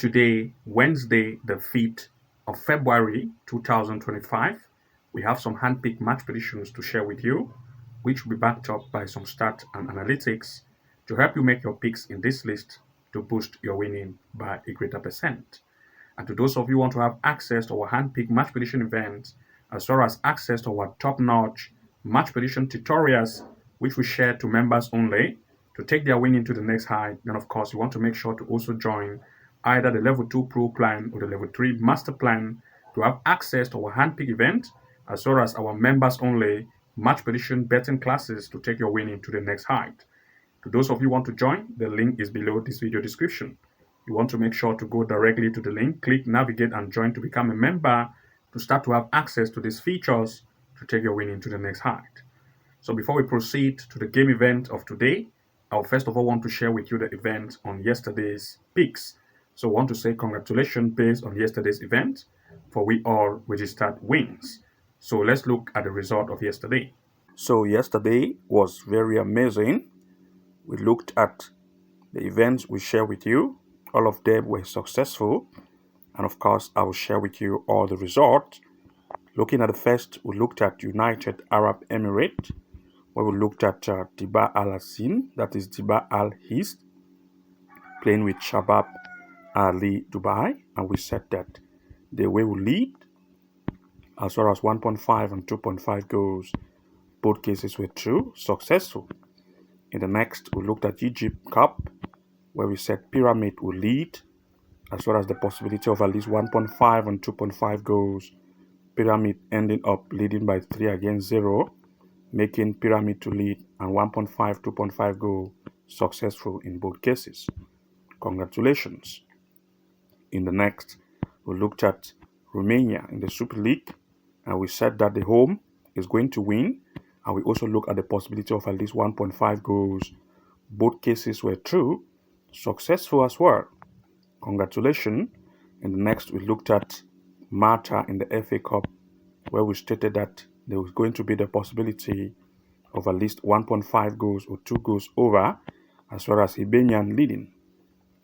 Today, Wednesday, the 5th of February 2025, we have some handpicked match predictions to share with you, which will be backed up by some stats and analytics to help you make your picks in this list to boost your winning by a greater percent. And to those of you who want to have access to our handpicked match prediction events, as well as access to our top-notch match prediction tutorials, which we share to members only to take their winning to the next height, then of course you want to make sure to also join either the level 2 pro plan or the level 3 master plan to have access to our handpicked event, as well as our members only match prediction betting classes to take your winning to the next height. To those of you who want to join, the link is below this video description. You want to make sure to go directly to the link, click navigate and join to become a member to start to have access to these features to take your winning to the next height. So before we proceed to the game event of today, I'll first of all want to share with you the event on yesterday's picks. So I want to say congratulations based on yesterday's event, for we all registered wins. So let's look at the result of yesterday. So yesterday was very amazing. We looked at the events we share with you. All of them were successful. And of course, I will share with you all the results. Looking at the first, we looked at United Arab Emirates, where we looked at Tiba Al Hassin, that is Tiba Al Hist, playing with Shabab Ali Dubai, and we said that the way we lead, as well as 1.5 and 2.5 goals, both cases were true, successful. In the next, we looked at Egypt Cup, where we said Pyramid will lead, as well as the possibility of at least 1.5 and 2.5 goals, Pyramid ending up leading by 3 against 0, making Pyramid to lead, and 1.5, 2.5 goal successful in both cases. Congratulations. In the next, we looked at Romania in the Super League, and we said that the home is going to win, and we also looked at the possibility of at least 1.5 goals. Both cases were true, successful as well. Congratulations. In the next, we looked at Malta in the FA Cup, where we stated that there was going to be the possibility of at least 1.5 goals or 2 goals over, as well as Hibernian leading.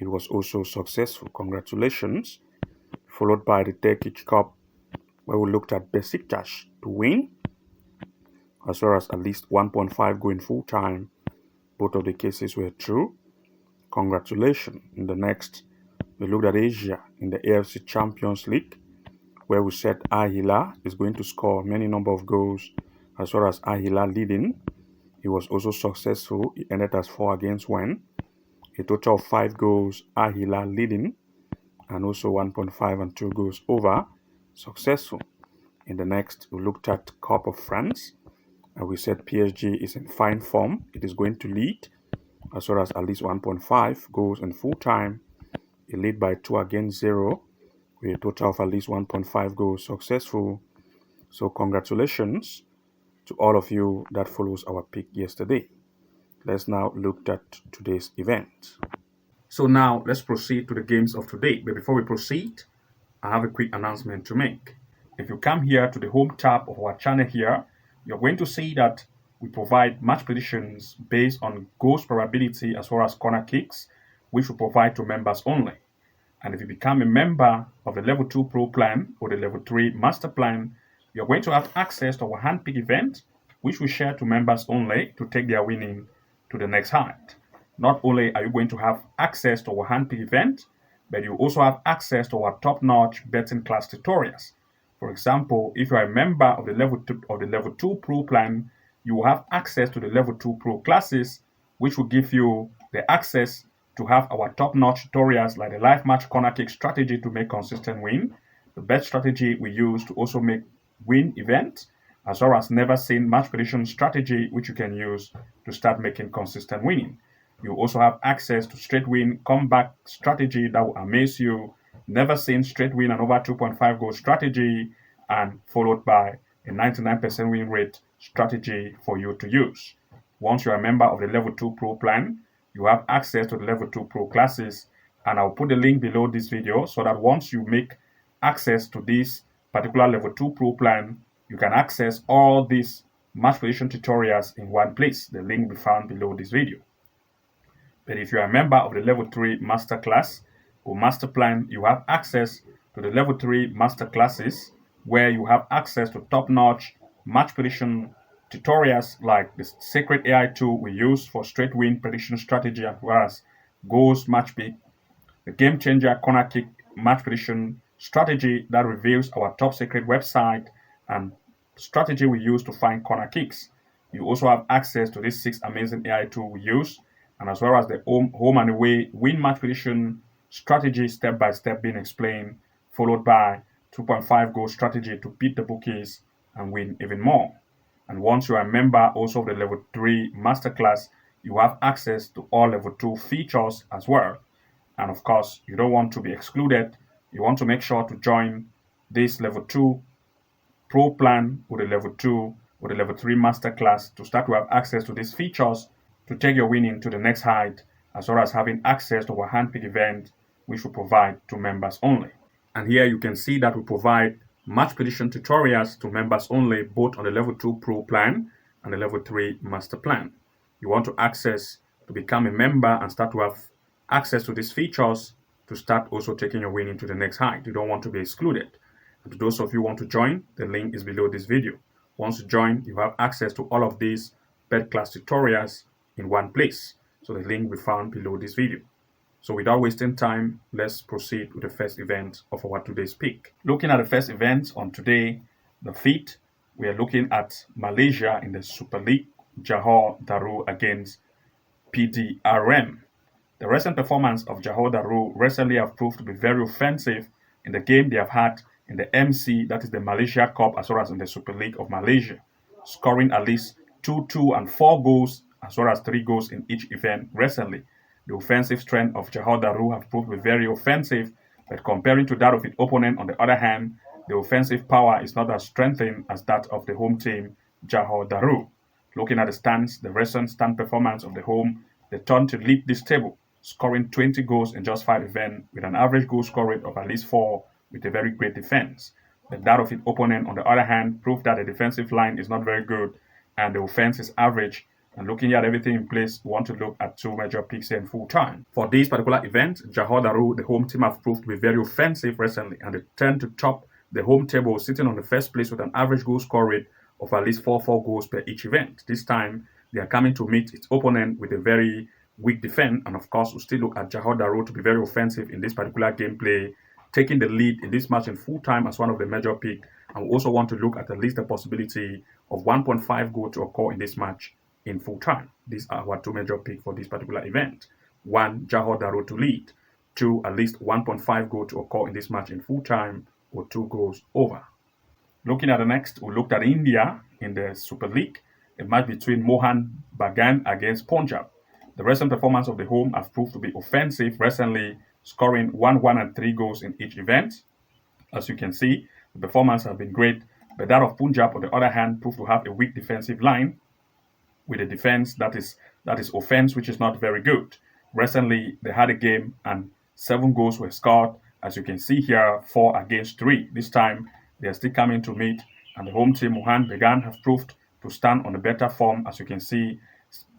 It was also successful. Congratulations. Followed by the Turkish Cup, where we looked at Besiktas to win, as well as at least 1.5 going full time. Both of the cases were true. Congratulations. In the next, we looked at Asia in the AFC Champions League, where we said Al Hilal is going to score many number of goals, as well as Al Hilal leading. It was also successful. It ended as 4 against 1. A total of 5 goals, Al Hilal leading, and also 1.5 and 2 goals over, successful. In the next, we looked at Cup of France, and we said PSG is in fine form. It is going to lead, as well as at least 1.5 goals in full time. It lead by 2 against 0, with a total of at least 1.5 goals successful. So congratulations to all of you that follows our pick yesterday. Let's now look at today's event. So now let's proceed to the games of today. But before we proceed, I have a quick announcement to make. If you come here to the home tab of our channel here, you're going to see that we provide match predictions based on goals probability as well as corner kicks, which we provide to members only. And if you become a member of the level 2 pro plan or the level 3 master plan, you're going to have access to our handpick event, which we share to members only to take their winning to the next height. Not only are you going to have access to our handpick event, but you also have access to our top-notch betting class tutorials. For example, if you are a member of the level 2 pro plan, you will have access to the level 2 pro classes, which will give you the access to have our top-notch tutorials like the live match corner kick strategy to make consistent win, the bet strategy we use to also make win event, as well as never seen match prediction strategy, which you can use to start making consistent winning. You also have access to straight win comeback strategy that will amaze you, never seen straight win and over 2.5 goal strategy, and followed by a 99% win rate strategy for you to use. Once you're a member of the level 2 pro plan, you have access to the level 2 pro classes, and I'll put the link below this video so that once you make access to this particular level 2 pro plan, you can access all these match prediction tutorials in one place. The link will be found below this video. But if you are a member of the level 3 masterclass, or master plan, you have access to the level 3 master classes where you have access to top-notch match prediction tutorials like the Sacred AI tool we use for straight win prediction strategy, as well as goals match pick, the game changer corner kick match prediction strategy that reveals our top secret website and strategy we use to find corner kicks. You also have access to these 6 amazing AI tools we use, and as well as the home and away win match prediction strategy step by step being explained, followed by 2.5 goal strategy to beat the bookies and win even more. And once you are a member also of the level 3 masterclass, you have access to all level 2 features as well. And of course, you don't want to be excluded. You want to make sure to join this level 2 pro plan with the level 2 or the level 3 masterclass to start to have access to these features to take your winning to the next height, as well as having access to our handpick event, which we provide to members only. And here you can see that we provide match prediction tutorials to members only, both on the level 2 pro plan and the level 3 master plan. You want to access to become a member and start to have access to these features to start also taking your winning to the next height. You don't want to be excluded. And to those of you who want to join, the link is below this video. Once you join, you have access to all of these bet class tutorials in one place. So the link will be found below this video. So without wasting time, let's proceed with the first event of our today's pick. Looking at the first event on today, the feat, we are looking at Malaysia in the Super League, Johor Darul against PDRM. The recent performance of Johor Darul recently have proved to be very offensive in the game they have had in the MC, that is the Malaysia Cup, as well as in the Super League of Malaysia, scoring at least 2, 2, and 4 goals, as well as 3 goals in each event recently. The offensive strength of Johor Darul have proved to be very offensive, but comparing to that of its opponent, on the other hand, the offensive power is not as strengthened as that of the home team, Johor Darul. Looking at the stands, the recent stand performance of the home, they turned to lead this table, scoring 20 goals in just 5 events with an average goal score rate of at least 4 with a very great defense. But that of its opponent, on the other hand, proved that the defensive line is not very good and the offense is average. And looking at everything in place, we want to look at 2 major picks in full time. For this particular event, Johor Darul, the home team, have proved to be very offensive recently, and they tend to top the home table, sitting on the first place with an average goal score rate of at least 4 goals per each event. This time, they are coming to meet its opponent with a very weak defense, and of course, we still look at Johor Darul to be very offensive in this particular gameplay, taking the lead in this match in full time as one of the major picks. And we also want to look at least the possibility of 1.5 goal to occur in this match in full time. These are our 2 major picks for this particular event. 1, Johor Darul to lead. 2, at least 1.5 goal to occur in this match in full time, or 2 goals over. Looking at the next, we looked at India in the Super League, a match between Mohan Bagan against Punjab. The recent performance of the home has proved to be offensive recently, scoring 1, 1, and 3 goals in each event. As you can see, the performance has been great, but that of Punjab, on the other hand, proved to have a weak defensive line, with a defense that is offense, which is not very good. Recently, they had a game and 7 goals were scored. As you can see here, 4 against 3. This time, they are still coming to meet, and the home team, Mohan Bagan, have proved to stand on a better form. As you can see,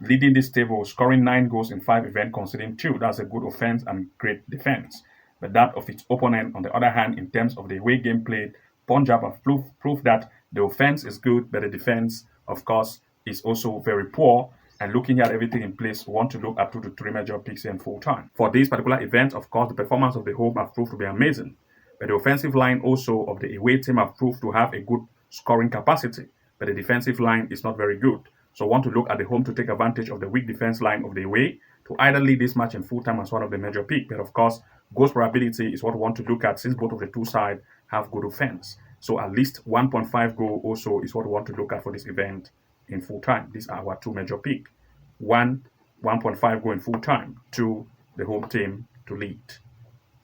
leading this table, scoring 9 goals in 5 events, conceding 2. That's a good offense and great defense. But that of its opponent, on the other hand, in terms of the away game played, Punjab have proved that the offense is good, but the defense, of course, is also very poor. And looking at everything in place, we want to look at 2 to 3 major picks in full time. For this particular event, of course, the performance of the home have proved to be amazing. But the offensive line also of the away team have proved to have a good scoring capacity. But the defensive line is not very good. So we want to look at the home to take advantage of the weak defense line of the away to either lead this match in full time as one of the major picks. But of course, goals probability is what we want to look at, since both of the 2 sides have good offense. So at least 1.5 goal also is what we want to look at for this event in full time. These are our 2 major picks. 1, 1.5 goal in full time. 2, the home team to lead.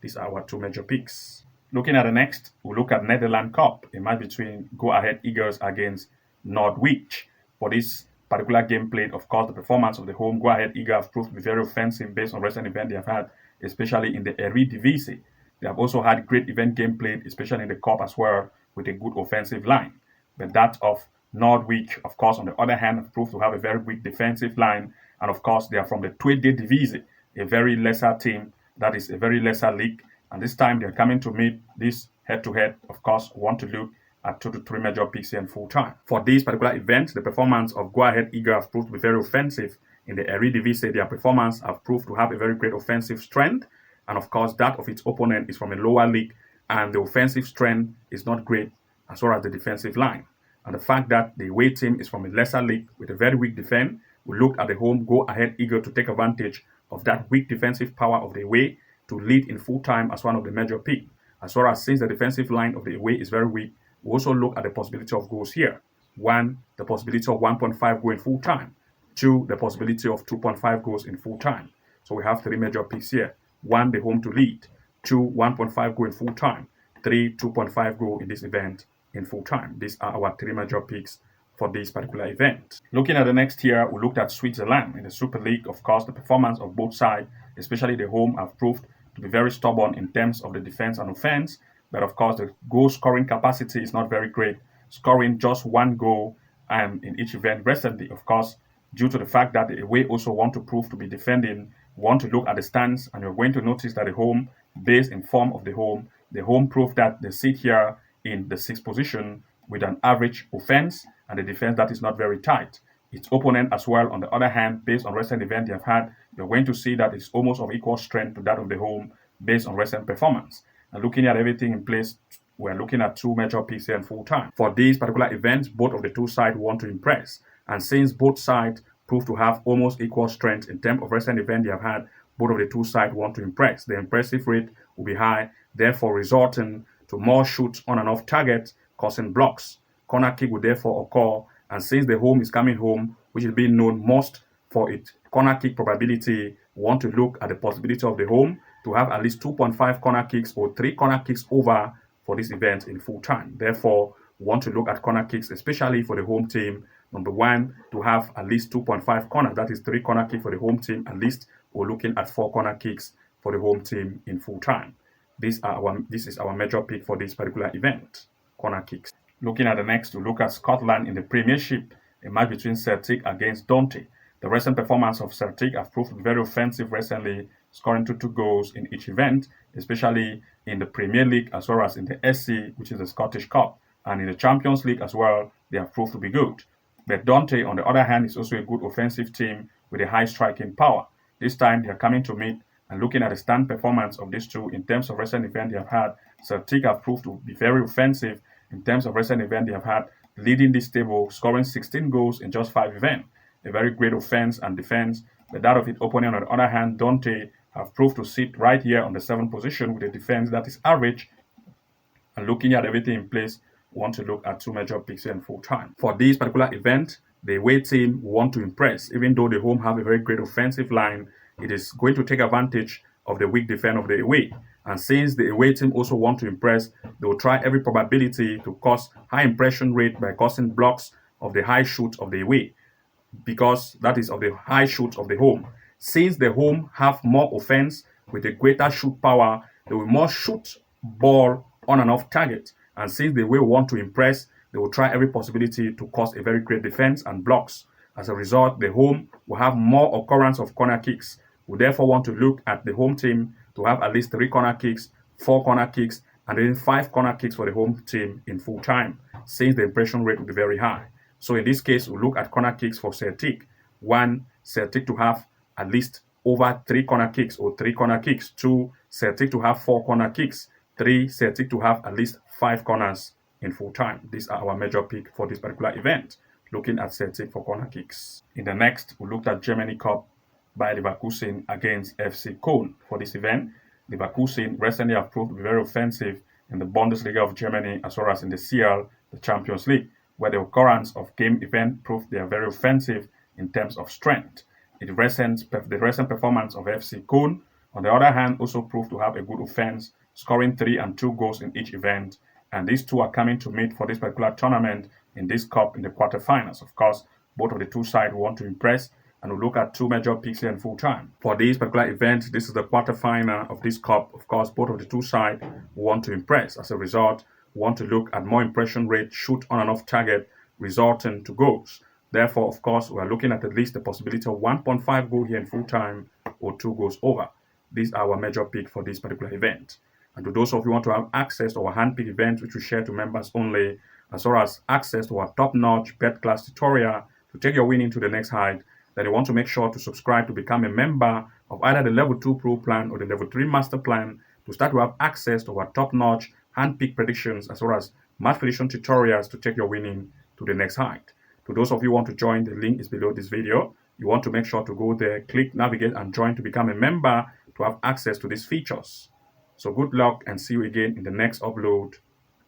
These are our 2 major picks. Looking at the next, we'll look at Netherlands Cup, a match between Go Ahead Eagles against Norwich. For this particular game played, of course, the performance of the home Go Ahead Eagles have proved to be very offensive based on recent events they have had, especially in the Eredivisie. They have also had great event game played, especially in the Cup as well, with a good offensive line. But that of Norwich, of course, on the other hand, have proved to have a very weak defensive line. And of course, they are from the Tweede Divisie, a very lesser team. That is a very lesser league. And this time they're coming to meet this head-to-head. Of course, want to look at 2 to 3 major picks here in full time. For this particular event, the performance of Go Ahead Eagle have proved to be very offensive. In the Eredivisie, their performance have proved to have a very great offensive strength. And of course, that of its opponent is from a lower league, and the offensive strength is not great as well as the defensive line. And the fact that the away team is from a lesser league with a very weak defense, we looked at the home Go Ahead Eagle to take advantage of that weak defensive power of the away to lead in full time as one of the major picks. As well as since the defensive line of the away is very weak, we also look at the possibility of goals here. 1, the possibility of 1.5 goal in full time. 2, the possibility of 2.5 goals in full time. So we have 3 major picks here. 1, the home to lead. 2, 1.5 goal in full time. 3, 2.5 goal in this event in full time. These are our 3 major picks for this particular event. Looking at the next tier, we looked at Switzerland in the Super League. Of course, the performance of both sides, especially the home, have proved to be very stubborn in terms of the defense and offense. But of course, the goal scoring capacity is not very great, scoring just 1 goal in each event recently. Of course, due to the fact that the away also want to prove to be defending, want to look at the stands, and you're going to notice that the home, based in form of the home proved that they sit here in the 6th position with an average offense and a defense that is not very tight. Its opponent as well, on the other hand, based on recent events they have had, you're going to see that it's almost of equal strength to that of the home based on recent performance. And looking at everything in place, we're looking at 2 major picks here in full time. For these particular events, both of the 2 sides want to impress. And since both sides prove to have almost equal strength in terms of recent events they have had, both of the 2 sides want to impress. The impressive rate will be high, therefore resulting to more shoots on and off target, causing blocks. Corner kick will therefore occur, and since the home is coming home, which is being known most for its corner kick probability, we want to look at the possibility of the home to have at least 2.5 corner kicks or 3 corner kicks over for this event in full time. Therefore, we want to look at corner kicks, especially for the home team. Number 1, to have at least 2.5 corners, that is 3 corner kicks for the home team. At least we're looking at 4 corner kicks for the home team in full time. This is our major pick for this particular event, corner kicks. Looking at the next, we look at Scotland in the Premiership, a match between Celtic against Dundee. The recent performance of Celtic have proved very offensive recently, scoring 2 goals in each event, especially in the Premier League as well as in the SC, which is the Scottish Cup, and in the Champions League as well, they have proved to be good. But Dundee, on the other hand, is also a good offensive team with a high striking power. This time, they are coming to meet, and looking at the stand performance of these 2 in terms of recent events they have had, Celtic have proved to be very offensive in terms of recent events they have had, leading this table, scoring 16 goals in just 5 events. A very great offense and defense, but that of its opponent, on the other hand, Dundee, have proved to sit right here on the 7th position with a defense that is average. And looking at everything in place, we want to look at 2 major picks here in full time. For this particular event, the away team want to impress. Even though the home have a very great offensive line, it is going to take advantage of the weak defense of the away. And since the away team also want to impress, they will try every probability to cause high impression rate by causing blocks of the high shoot of the away, because that is of the high shoot of the home. Since the home have more offense with a greater shoot power, they will more shoot ball on and off target. And since the away want to impress, they will try every possibility to cause a very great defense and blocks. As a result, the home will have more occurrence of corner kicks. We therefore want to look at the home team to have at least 3 corner kicks, 4 corner kicks, and then 5 corner kicks for the home team in full time, since the impression rate will be very high. So in this case, we look at corner kicks for Celtic. 1, Celtic to have at least over 3 corner kicks or 3 corner kicks. 2, Celtic to have 4 corner kicks. 3, Celtic to have at least 5 corners in full time. These are our major pick for this particular event, looking at Celtic for corner kicks. In the next, we looked at Germany Cup by Leverkusen against FC Köln. For this event, Leverkusen recently have proved to be very offensive in the Bundesliga of Germany as well as in the CL, the Champions League, where the occurrence of game event proved they are very offensive in terms of strength. The recent performance of FC Köln, on the other hand, also proved to have a good offense, scoring 3 and 2 goals in each event. And these 2 are coming to meet for this particular tournament in this cup in the quarterfinals. Of course, both of the 2 sides want to impress, and we'll look at 2 major picks here in full time. For this particular event, this is the quarterfinal of this cup. Of course, both of the 2 sides want to impress. As a result, we want to look at more impression rate, shoot on and off target, resulting to goals. Therefore, of course, we are looking at least the possibility of 1.5 goal here in full time or 2 goals over. these are our major pick for this particular event. And to those of you who want to have access to our hand-picked events, which we share to members only, as well as access to our top-notch bet class tutorial to take your winning to the next height, then you want to make sure to subscribe to become a member of either the Level 2 Pro plan or the Level 3 Master plan to start to have access to our top-notch hand-picked predictions as well as match prediction tutorials to take your winning to the next height. To those of you who want to join, the link is below this video. You want to make sure to go there, click, navigate, and join to become a member to have access to these features. So good luck and see you again in the next upload,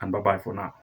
and bye-bye for now.